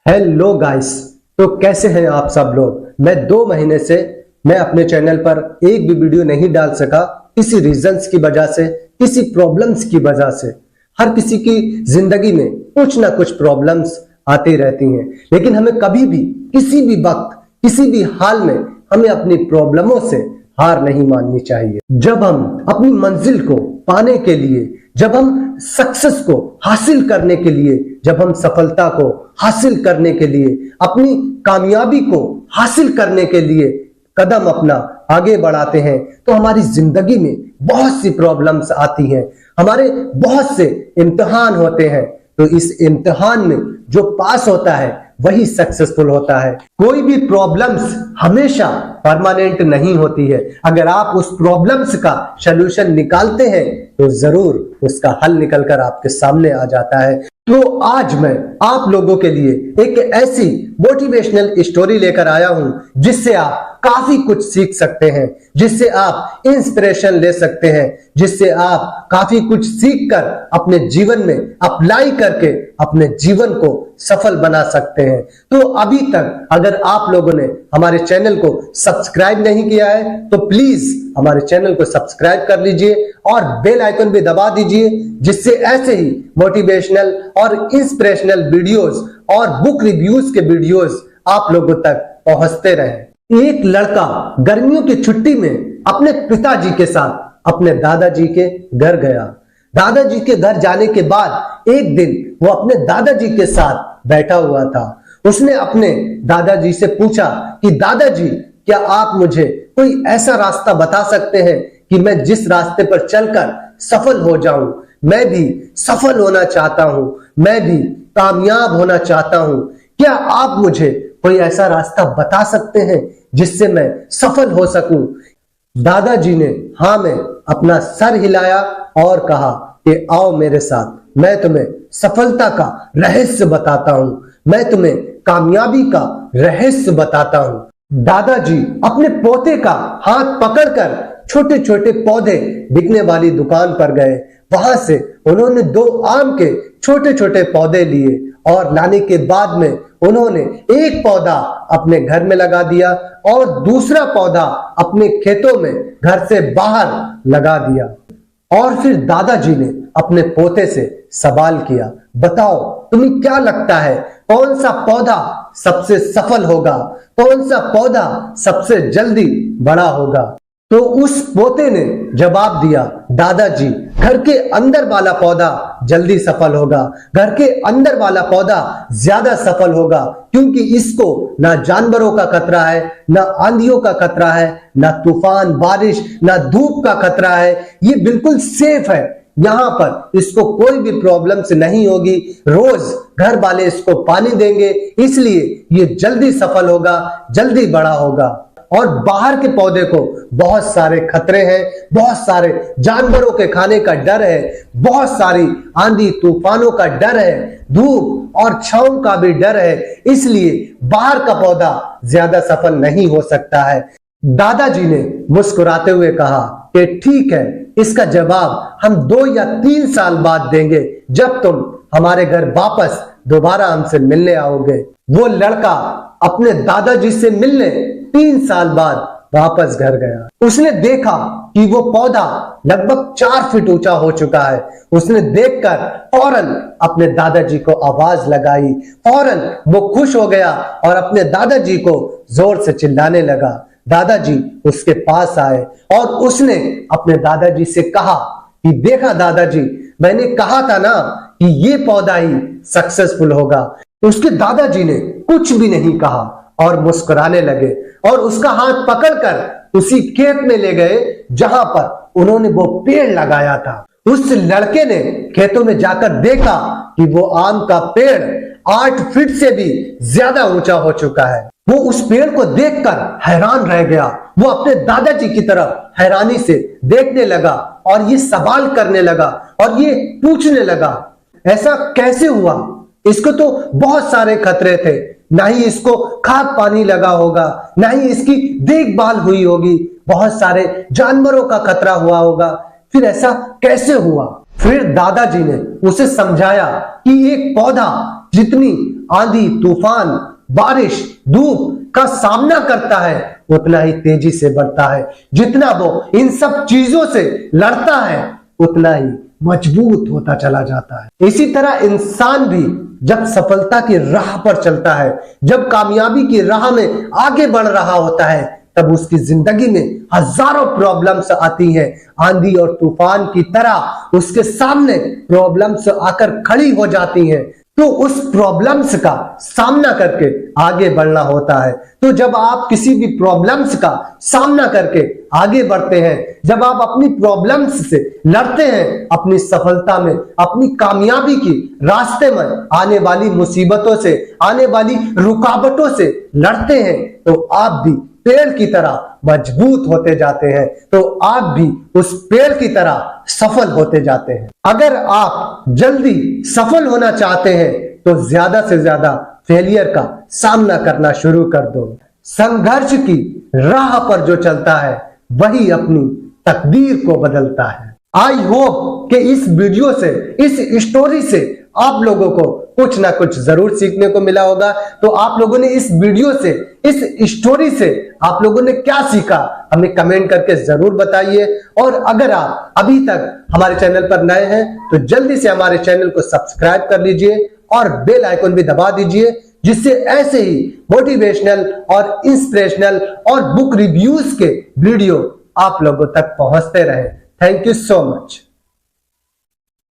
Hello guys. तो कैसे हैं आप सब लोग। मैं 2 महीने से मैं अपने चैनल पर एक भी वीडियो नहीं डाल सका, किसी रीजंस की वजह से, किसी प्रॉब्लम्स की वजह से। हर किसी की जिंदगी में कुछ ना कुछ प्रॉब्लम्स आती रहती हैं, लेकिन हमें कभी भी किसी भी वक्त किसी भी हाल में हमें अपनी प्रॉब्लमों से हार नहीं माननी चाहिए। जब हम अपनी मंजिल को पाने के लिए, जब हम सक्सेस को हासिल करने के लिए, जब हम सफलता को हासिल करने के लिए, अपनी कामयाबी को हासिल करने के लिए कदम अपना आगे बढ़ाते हैं, तो हमारी जिंदगी में बहुत सी प्रॉब्लम्स आती हैं, हमारे बहुत से इम्तिहान होते हैं। तो इस इम्तिहान में जो पास होता है वही सक्सेसफुल होता है। कोई भी प्रॉब्लम्स हमेशा परमानेंट नहीं होती है। अगर आप उस प्रॉब्लम्स का सलूशन निकालते हैं तो जरूर उसका हल निकलकर आपके सामने आ जाता है। तो आज मैं आप लोगों के लिए एक ऐसी मोटिवेशनल स्टोरी लेकर आया हूं जिससे आप काफी कुछ सीख सकते हैं, जिससे आप इंस्पिरेशन ले सकते हैं, जिससे आप काफी कुछ सीखकर अपने जीवन में अप्लाई करके अपने जीवन को सफल बना सकते हैं। तो अभी तक अगर आप लोगों ने हमारे चैनल को सब्सक्राइब नहीं किया है तो प्लीज हमारे चैनल को सब्सक्राइब कर लीजिए और बेल आइकन भी दबा दीजिए, जिससे ऐसे ही मोटिवेशनल और इंस्पिरेशनल वीडियोस और बुक रिव्यूज के वीडियोस आप लोगों तक पहुंचते रहें। एक लड़का गर्मियों की छुट्टी में अपने पिताजी के साथ अपने दादाजी के घर गया। दादाजी के घर जाने के बाद एक दिन वो अपने दादाजी के साथ बैठा हुआ था। उसने अपने दादाजी से पूछा कि दादाजी, क्या आप मुझे कोई ऐसा रास्ता बता सकते हैं कि मैं जिस रास्ते पर चलकर सफल हो जाऊं। मैं भी सफल होना चाहता हूं, मैं भी कामयाब होना चाहता हूं। क्या आप मुझे कोई ऐसा रास्ता बता सकते हैं जिससे मैं सफल हो सकूं। दादाजी ने हाँ में अपना सर हिलाया और कहा कि आओ मेरे साथ, मैं तुम्हें सफलता का रहस्य बताता हूं, मैं तुम्हें कामयाबी का रहस्य बताता हूं। दादाजी अपने पोते का हाथ पकड़कर छोटे छोटे पौधे बिकने वाली दुकान पर गए। वहां से उन्होंने 2 आम के छोटे छोटे पौधे लिए और लाने के बाद में उन्होंने एक पौधा अपने घर में लगा दिया और दूसरा पौधा अपने खेतों में घर से बाहर लगा दिया। और फिर दादाजी ने अपने पोते से सवाल किया, बताओ तुम्हें क्या लगता है कौन सा पौधा सबसे सफल होगा, कौन सा पौधा सबसे जल्दी बड़ा होगा। तो उस पोते ने जवाब दिया, दादाजी घर के अंदर वाला पौधा जल्दी सफल होगा, घर के अंदर वाला पौधा ज्यादा सफल होगा, क्योंकि इसको ना जानवरों का खतरा है, ना आंधियों का खतरा है, ना तूफान बारिश, ना धूप का खतरा है। ये बिल्कुल सेफ है, यहाँ पर इसको कोई भी प्रॉब्लम्स नहीं होगी। रोज घर वाले इसको पानी देंगे, इसलिए ये जल्दी सफल होगा, जल्दी बड़ा होगा। और बाहर के पौधे को बहुत सारे खतरे हैं, बहुत सारे जानवरों के खाने का डर है, बहुत सारी आंधी तूफानों का डर है, धूप और छांव का भी डर है, इसलिए बाहर का पौधा ज्यादा सफल नहीं हो सकता है। दादाजी ने मुस्कुराते हुए कहा कि ठीक है, इसका जवाब हम 2 या 3 साल बाद देंगे, जब तुम हमारे घर वापस दोबारा हमसे मिलने आओगे। वो लड़का अपने दादाजी से मिलने 3 साल बाद वापस घर गया। उसने देखा कि वो पौधा लगभग 4 फीट ऊंचा हो चुका है। उसने देखकर फौरन अपने दादाजी को आवाज लगाई, फौरन वो खुश हो गया और अपने दादाजी को जोर से चिल्लाने लगा। दादाजी उसके पास आए और उसने अपने दादाजी से कहा कि देखा दादाजी, मैंने कहा था ना कि ये पौधा ही सक्सेसफुल होगा। उसके दादाजी ने कुछ भी नहीं कहा और मुस्कुराने लगे और उसका हाथ पकड़कर उसी खेत में ले गए जहां पर उन्होंने वो पेड़ लगाया था। उस लड़के ने खेतों में जाकर देखा कि वो आम का पेड़ 8 फीट से भी ज्यादा ऊंचा हो चुका है। वो उस पेड़ को देखकर हैरान रह गया। वो अपने दादाजी की तरफ हैरानी से देखने लगा और ये सवाल करने लगा और ये पूछने लगा, ऐसा कैसे हुआ? इसको तो बहुत सारे खतरे थे, ना ही इसको खाद पानी लगा होगा, ना ही इसकी देखभाल हुई होगी, बहुत सारे जानवरों का खतरा हुआ होगा, फिर ऐसा कैसे हुआ? फिर दादाजी ने उसे समझाया कि एक पौधा जितनी आंधी तूफान बारिश धूप का सामना करता है उतना ही तेजी से बढ़ता है। जितना वो इन सब चीजों से लड़ता है उतना ही मजबूत होता चला जाता है। इसी तरह इंसान भी जब सफलता की राह पर चलता है, जब कामयाबी की राह में आगे बढ़ रहा होता है, तब उसकी जिंदगी में हजारों प्रॉब्लम्स आती हैं। आंधी और तूफान की तरह उसके सामने प्रॉब्लम्स आकर खड़ी हो जाती हैं, तो उस प्रॉब्लम्स का सामना करके आगे बढ़ना होता है। तो जब आप किसी भी प्रॉब्लम्स का सामना करके आगे बढ़ते हैं, जब आप अपनी प्रॉब्लम्स से लड़ते हैं, अपनी सफलता में, अपनी कामयाबी की रास्ते में आने वाली मुसीबतों से, आने वाली रुकावटों से लड़ते हैं, तो आप भी पेड़ की तरह मजबूत होते जाते हैं, तो आप भी उस पेड़ की तरह सफल होते जाते हैं। अगर आप जल्दी सफल होना चाहते हैं तो ज्यादा से ज्यादा फेलियर का सामना करना शुरू कर दो। संघर्ष की राह पर जो चलता है वही अपनी तकदीर को बदलता है। आई होप कि इस वीडियो से, इस स्टोरी से आप लोगों को कुछ ना कुछ जरूर सीखने को मिला होगा। तो आप लोगों ने इस वीडियो से, इस स्टोरी से आप लोगों ने क्या सीखा हमें कमेंट करके जरूर बताइए। और अगर आप अभी तक हमारे चैनल पर नए हैं तो जल्दी से हमारे चैनल को सब्सक्राइब कर लीजिए और बेल आइकन भी दबा दीजिए, जिससे ऐसे ही मोटिवेशनल और इंस्पिरेशनल और बुक रिव्यूज के वीडियो आप लोगों तक पहुंचते रहे। Thank you so much.